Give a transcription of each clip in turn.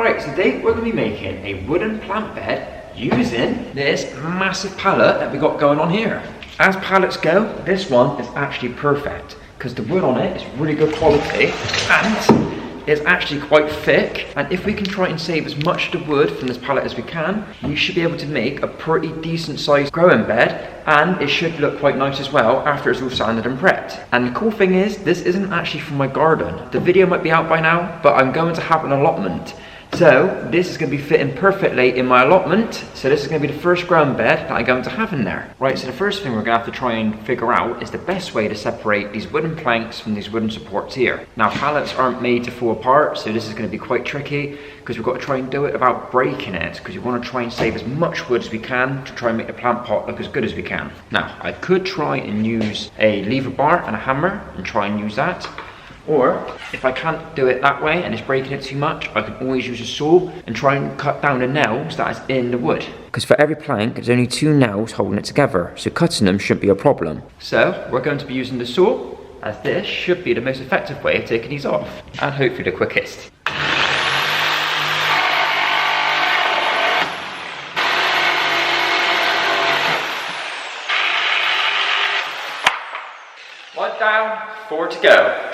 Right, today we're going to be making a wooden plant bed using this massive pallet that we got going on here. As pallets go, this one is actually perfect because the wood on it is really good quality and it's actually quite thick. And if we can try and save as much of the wood from this pallet as we can, we should be able to make a pretty decent sized growing bed, and it should look quite nice as well after it's all sanded and prepped. And the cool thing is, this isn't actually from my garden. The video might be out by now, but I'm going to have an allotment. So this is going to be fitting perfectly in my allotment. So this is going to be the first ground bed that I'm going to have in there. Right, so the first thing we're going to have to try and figure out is the best way to separate these wooden planks from these wooden supports here. Now pallets aren't made to fall apart, so this is going to be quite tricky because we've got to try and do it without breaking it, because we want to try and save as much wood as we can to try and make the plant pot look as good as we can. Now I could try and use a lever bar and a hammer and try and use that. Or, if I can't do it that way and it's breaking it too much, I can always use a saw and try and cut down the nails that is in the wood. Because for every plank, there's only 2 nails holding it together, so cutting them shouldn't be a problem. So, we're going to be using the saw, as this should be the most effective way of taking these off, and hopefully the quickest. One down, 4 to go.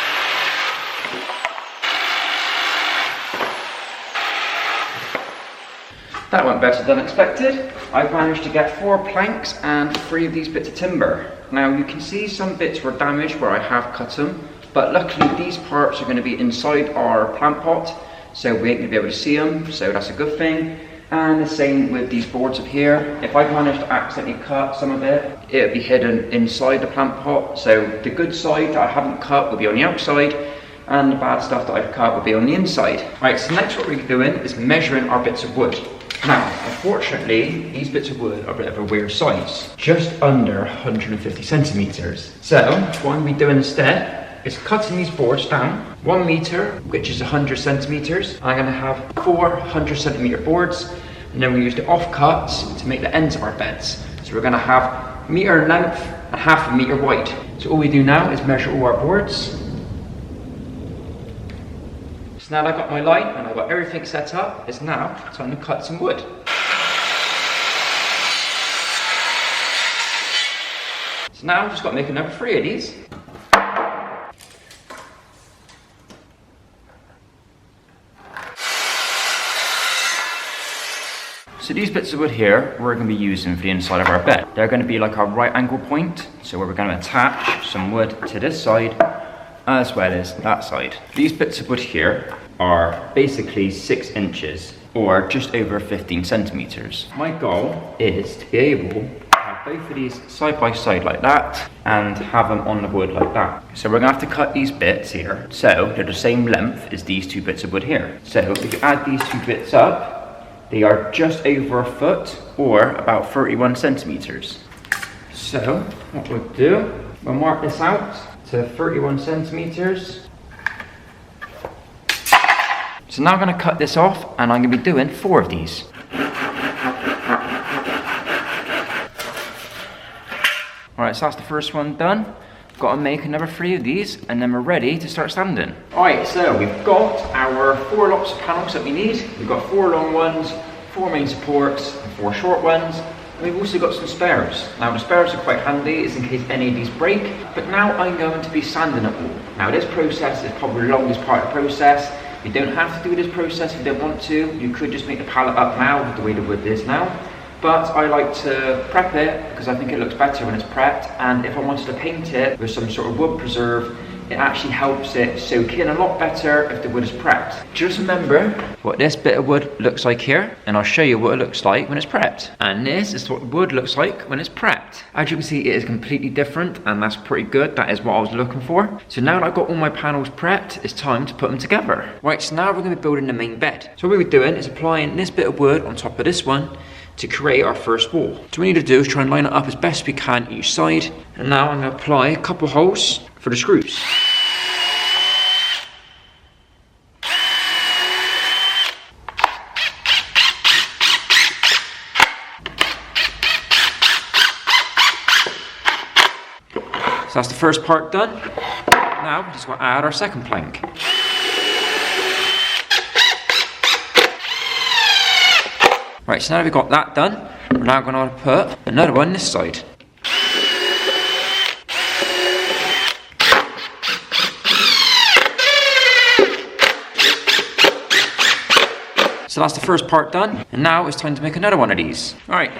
That went better than expected. I've managed to get 4 planks and 3 of these bits of timber. Now you can see some bits were damaged where I have cut them, but luckily these parts are going to be inside our plant pot, so we ain't going to be able to see them, so that's a good thing. And the same with these boards up here. If I managed to accidentally cut some of it, it'll be hidden inside the plant pot, so the good side that I haven't cut will be on the outside, and the bad stuff that I've cut will be on the inside. Right, so next what we're doing is measuring our bits of wood. Now, unfortunately, these bits of wood are a bit of a weird size, just under 150 centimeters. So, what I'm going to be doing instead is cutting these boards down 1 meter, which is 100 centimeters. I'm going to have 400 centimeter boards, and then we use the offcuts to make the ends of our beds. So we're going to have meter in length and half a meter wide. So all we do now is measure all our boards. So now that I've got my line and I've got everything set up, it's now time to cut some wood. So now I've just got to make another 3 of these. So these bits of wood here, we're going to be using for the inside of our bed. They're going to be like our right angle point, so we're going to attach some wood to this side as well as that side. These bits of wood here are basically 6 inches or just over 15 centimeters. My goal is to be able to have both of these side by side like that and have them on the wood like that. So we're going to have to cut these bits here so they're the same length as these 2 bits of wood here. So if you add these 2 bits up, they are just over a foot or about 31 centimeters. So what we'll do, we'll mark this out to 31 centimeters. So now I'm going to cut this off and I'm going to be doing 4 of these. Alright, so that's the first one done. Got to make another 3 of these and then we're ready to start sanding. Alright, so we've got our 4 lots of panels that we need. We've got 4 long ones, 4 main supports, and 4 short ones. And we've also got some spares. Now the spares are quite handy, it's in case any of these break. But now I'm going to be sanding it all. Now this process is probably the longest part of the process. You don't have to do this process if you don't want to. You could just make the pallet up now with the way the wood is now. But I like to prep it because I think it looks better when it's prepped. And if I wanted to paint it with some sort of wood preserve, it actually helps it soak in a lot better if the wood is prepped. Just remember what this bit of wood looks like here, and I'll show you what it looks like when it's prepped. And this is what the wood looks like when it's prepped. As you can see, it is completely different, and that's pretty good. That is what I was looking for. So now that I've got all my panels prepped, it's time to put them together. Right, so now we're going to be building the main bed. So what we're doing is applying this bit of wood on top of this one to create our first wall. So what we need to do is try and line it up as best we can each side. And now I'm going to apply a couple holes for the screws. So that's the first part done. Now we just want to add our second plank. Right, so now we've got that done, we're now going to put another one this side. So that's the first part done, and now it's time to make another one of these. Alright,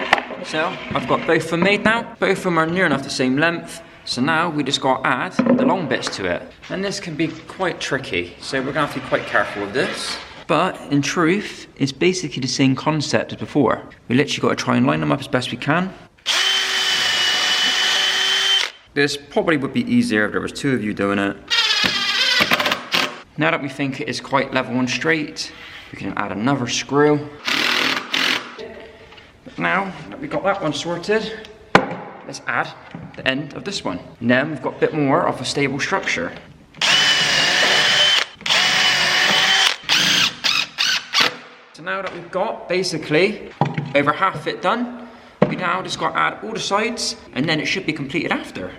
so I've got both of them made now. Both of them are near enough the same length, so now we just got to add the long bits to it. And this can be quite tricky, so we're going to have to be quite careful with this. But in truth, it's basically the same concept as before. We literally got to try and line them up as best we can. This probably would be easier if there was two of you doing it. Now that we think it is quite level and straight, we can add another screw. But now that we've got that one sorted, let's add the end of this one. And then we've got a bit more of a stable structure. So now that we've got basically over half it done, we now just got to add all the sides, and then it should be completed after.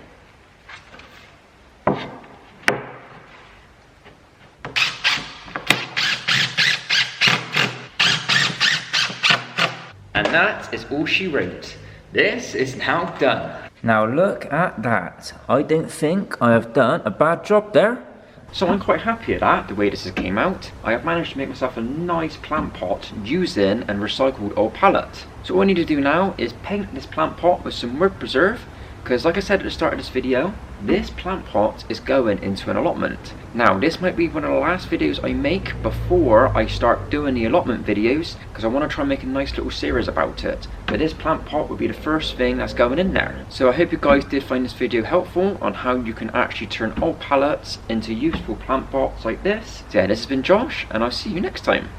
And that is all she wrote. This is now done. Now look at that. I don't think I have done a bad job there. So I'm quite happy at that, the way this has came out. I have managed to make myself a nice plant pot using and recycled old pallet. So all I need to do now is paint this plant pot with some wood preserve, because like I said at the start of this video, this plant pot is going into an allotment. Now this might be one of the last videos I make before I start doing the allotment videos, because I want to try and make a nice little series about it. But this plant pot will be the first thing that's going in there. So I hope you guys did find this video helpful on how you can actually turn old pallets into useful plant pots like this. So yeah, this has been Josh, and I'll see you next time.